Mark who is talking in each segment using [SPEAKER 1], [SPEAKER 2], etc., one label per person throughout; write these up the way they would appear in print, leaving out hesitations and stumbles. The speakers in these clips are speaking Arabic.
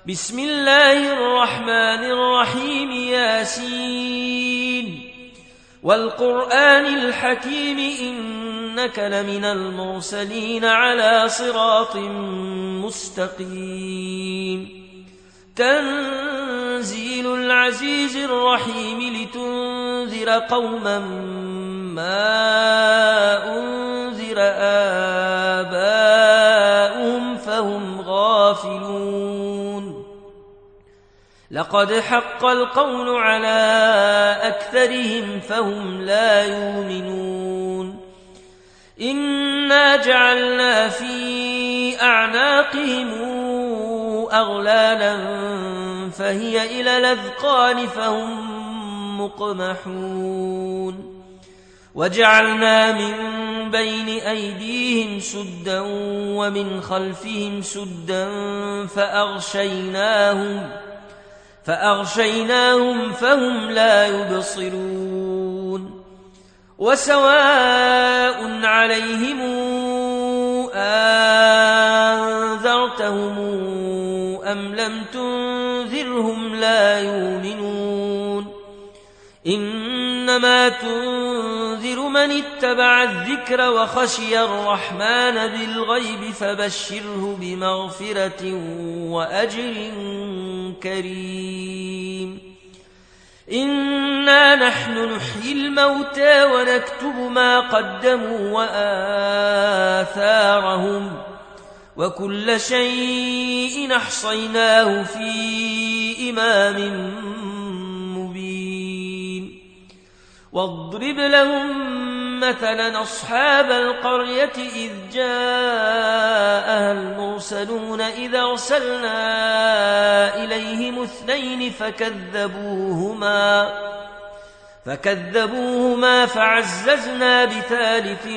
[SPEAKER 1] بسم الله الرحمن الرحيم. ياسين والقرآن الحكيم إنك لمن المرسلين على صراط مستقيم. تنزيل العزيز الرحيم لتنذر قوما ما أنذر آباؤهم فهم غافلون. لقد حق القول على أكثرهم فهم لا يؤمنون. إنا جعلنا في أعناقهم أغلالا فهي إلى الأذقان فهم مقمحون. وجعلنا من بين أيديهم سدا ومن خلفهم سدا فأغشيناهم فهم لا يبصرون. وسواء عليهم أنذرتهم أم لم تنذرهم لا يؤمنون. إنما تنذر من اتبع الذكر وخشي الرحمن بالغيب فبشره بمغفرة وأجر كريم. إنا نحن نحيي الموتى ونكتب ما قدموا وآثارهم وكل شيء أحصيناه في إمام مبين. واضرب لهم مثلا أصحاب القرية إذ جاءها المرسلون إذ أرسلنا إليهم اثنين فكذبوهما فعززنا بثالث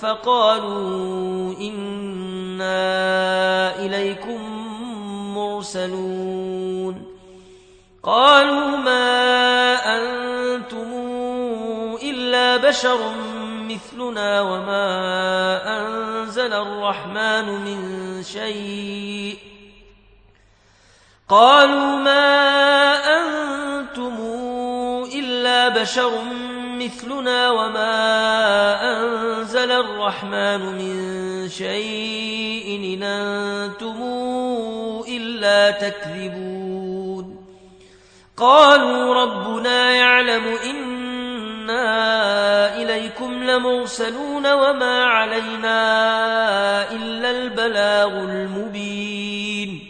[SPEAKER 1] فقالوا إنا إليكم مرسلون. قالوا ما أنتم إلا بشر مثلنا وما أنزل الرحمن من شيء. إن أنتم إلا تكذبون. قالوا ربنا يعلم إنا إليكم لمرسلون وما علينا إلا البلاغ المبين.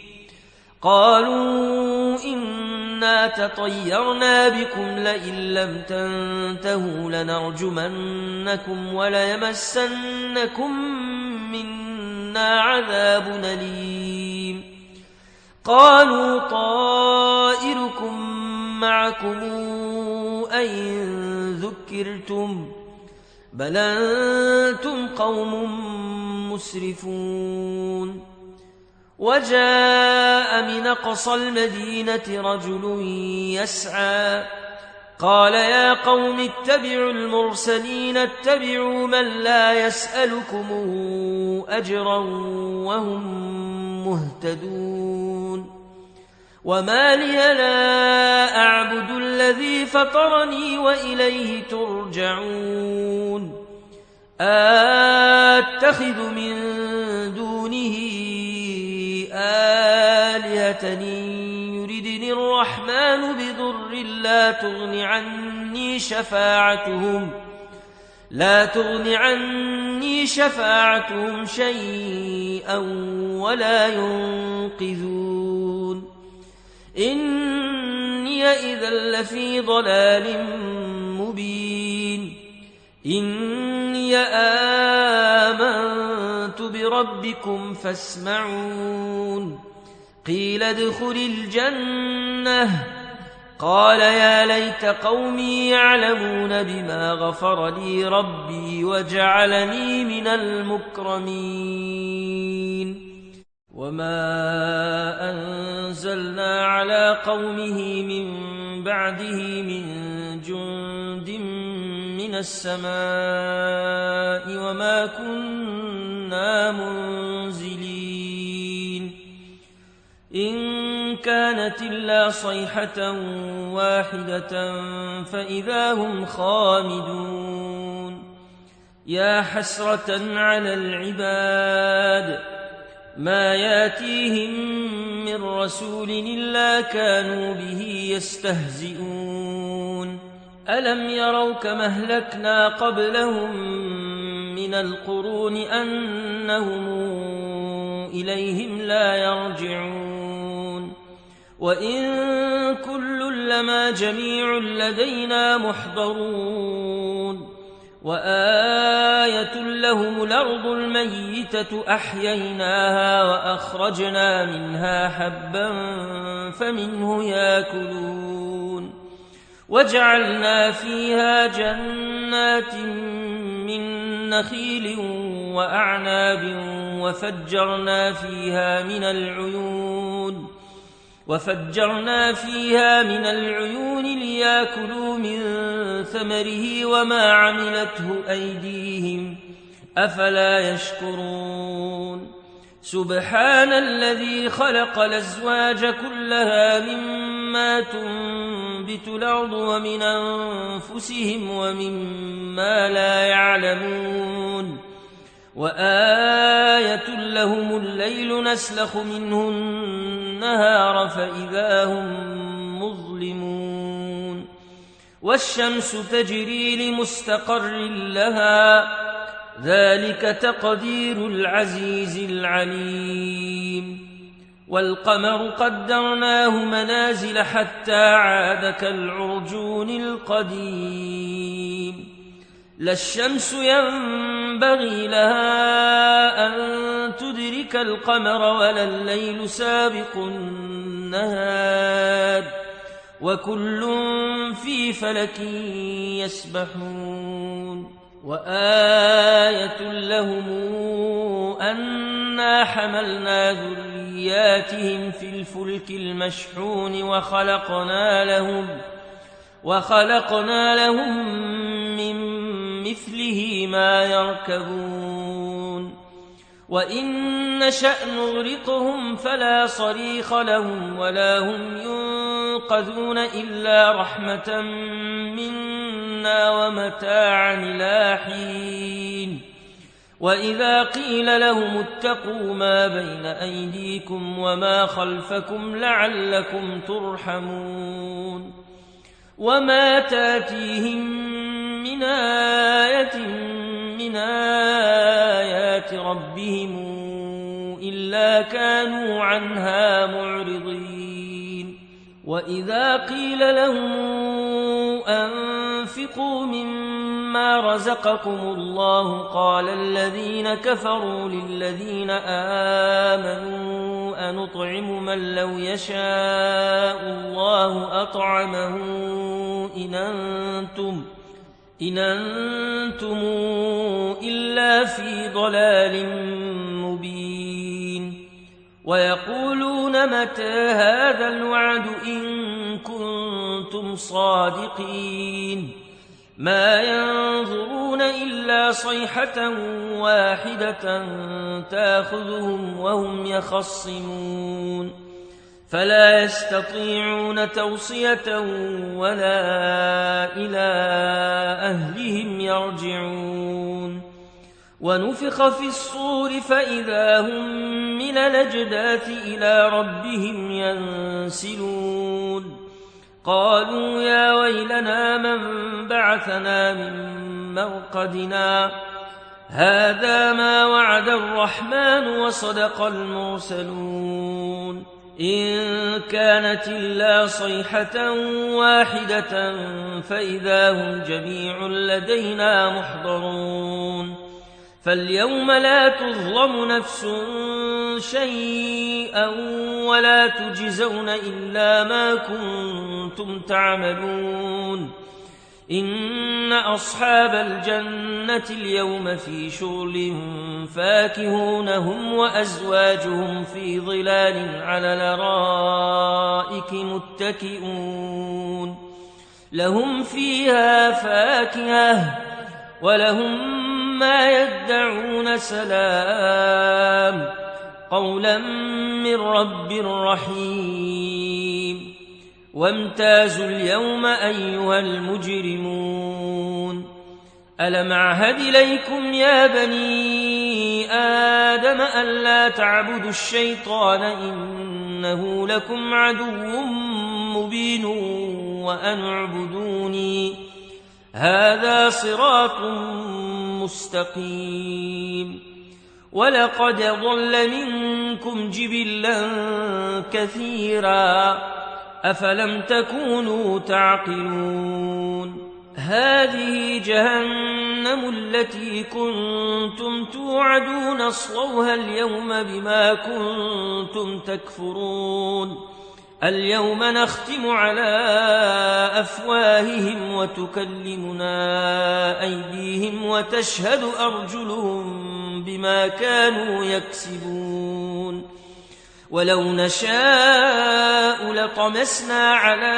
[SPEAKER 1] قالوا إنا تطيرنا بكم لئن لم تنتهوا لنرجمنكم وليمسنكم منا عذاب أليم. قالوا طائركم معكم أئن ذكرتم بل أنتم قوم مسرفون. وجاء من أقصى المدينة رجل يسعى قال يا قوم اتبعوا المرسلين اتبعوا من لا يسألكم أجرا وهم مهتدون. وما لي لا أعبد الذي فطرني وإليه ترجعون. أتخذ من دونه آلهة يردني الرحمن بضر لا تغن عني شفاعتهم شيئا ولا ينقذون. إني إذا لفي ضلال مبين. إني آمنت بربكم فاسمعون. قيل ادخل الجنة. قال يا ليت قومي يعلمون بما غفر لي ربي وجعلني من المكرمين. وما أنزلنا على قومه من بعده من جند من السماء وما كنا منزلين. إن كانت إلا صيحة واحدة فإذا هم خامدون يا حسرة على العباد ما ياتيهم من رسول إلا كانوا به يستهزئون ألم يروا كما أهلكنا قبلهم من القرون أنهم إليهم لا يرجعون وإن كل لما جميع لدينا محضرون وآية لهم الأرض الميتة أحييناها وأخرجنا منها حبا فمنه يأكلون وجعلنا فيها جنات من نخيل وأعناب وفجرنا فيها من العيون ليأكلوا من ثمره وما عملته أيديهم أفلا يشكرون سبحان الذي خلق الأزواج كلها مما تنبت الأرض ومن أنفسهم ومما لا يعلمون وآية لهم الليل نسلخ منه النهار فإذا هم مظلمون والشمس تجري لمستقر لها ذلك تقدير العزيز العليم والقمر قدرناه منازل حتى عاد كالعرجون القديم لا الشمس ينبغي لها أن تدرك القمر ولا الليل سابق النهار وكل في فلك يسبحون وآية لهم أنا حملنا ذرياتهم في الفلك المشحون وخلقنا لهم من مثله ما يركبون وإن نشأ نغرقهم فلا صريخ لهم ولا هم ينقذون إلا رحمة منا ومتاعا إلى حين وإذا قيل لهم اتقوا ما بين أيديكم وما خلفكم لعلكم ترحمون وما تاتيهم من آية من آيات ربهم إلا كانوا عنها معرضين وإذا قيل لهم أنفقوا مما رزقكم الله قال الذين كفروا للذين آمنوا أنطعم من لو يشاء الله أطعمه إن أنتم إلا في ضلال مبين ويقولون متى هذا الوعد إن كنتم صادقين ما ينظرون إلا صيحة واحدة تأخذهم وهم يخصمون فلا يستطيعون توصية ولا إلى أهلهم يرجعون ونفخ في الصور فإذا هم من الأجداث إلى ربهم ينسلون قالوا يا ويلنا من بعثنا من مرقدنا هذا ما وعد الرحمن وصدق المرسلون إن كانت إلا صيحة واحدة فإذا هم جميع لدينا محضرون فاليوم لا تظلم نفس شيئا ولا تجزون إلا ما كنتم تعملون إن أصحاب الجنة اليوم في شغل فاكهون هم وأزواجهم في ظلال على الأرائك متكئون لهم فيها فاكهة ولهم ما يدعون سلام قولا من رب رحيم وامتازوا اليوم أيها المجرمون ألم أعهد إليكم يا بني آدم ألا تعبدوا الشيطان إنه لكم عدو مبين وأن اعبدوني هذا صراط مستقيم ولقد ضل منكم جبلا كثيرا أفلم تكونوا تعقلون هذه جهنم التي كنتم توعدون اصلوها اليوم بما كنتم تكفرون اليوم نختم على أفواههم وتكلمنا أيديهم وتشهد أرجلهم بما كانوا يكسبون ولو نشاء لطمسنا على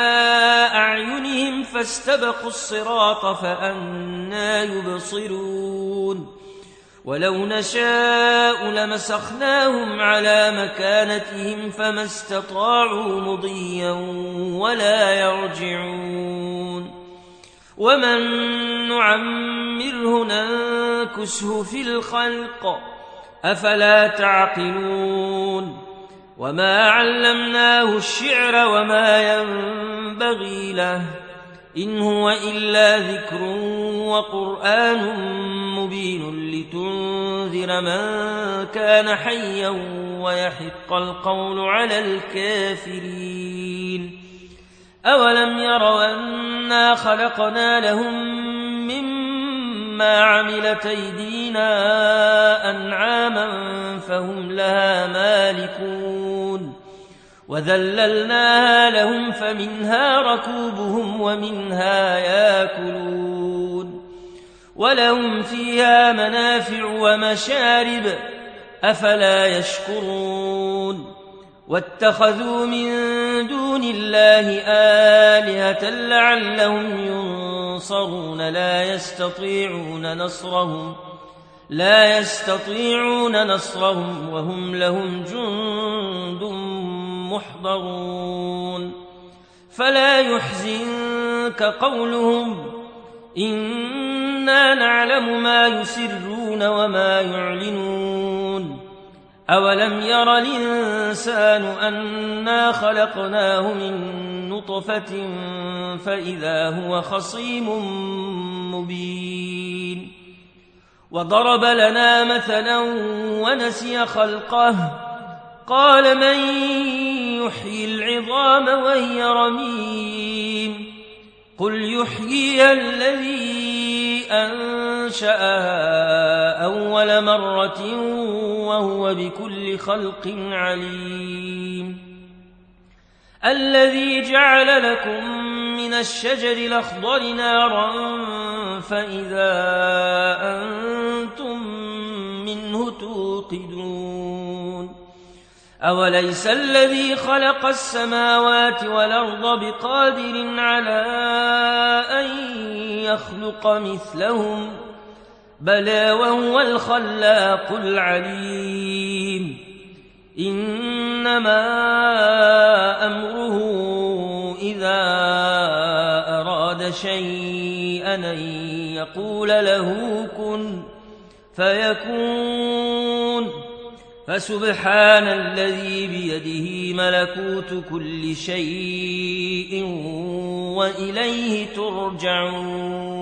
[SPEAKER 1] أعينهم فاستبقوا الصراط فأنى يبصرون ولو نشاء لمسخناهم على مكانتهم فما استطاعوا مضيا ولا يرجعون ومن نعمره ننكسه في الخلق أفلا تعقلون وما علمناه الشعر وما ينبغي له إن هو إلا ذكر وقرآن مبين لتنذر من كان حيا ويحق القول على الكافرين أولم يروا أنا خلقنا لهم مما عملت أيدينا أنعاما فهم لها مالكون وذللناها لهم فمنها ركوبهم ومنها ياكلون ولهم فيها منافع ومشارب أفلا يشكرون واتخذوا من دون الله آلهة لعلهم ينصرون لا يستطيعون نصرهم وهم لهم جند محضرون فلا يحزنك قولهم إنا نعلم ما يسرون وما يعلنون أولم ير الإنسان أنا خلقناه من نطفة فإذا هو خصيم مبين وضرب لنا مثلا ونسي خلقه قال من يحيي العظام وهي رميم قل يحييها الذي أنشأها أول مرة وهو بكل خلق عليم الذي جعل لكم من الشجر الأخضر نارا فإذا أنتم منه توقدون أوليس الذي خلق السماوات والأرض بقادر على أن يخلق مثلهم بلى وهو الخلاق العليم إنما أمره إذا أراد شيئا أن يقول له كن فيكون فسبحان الذي بيده ملكوت كل شيء وإليه ترجعون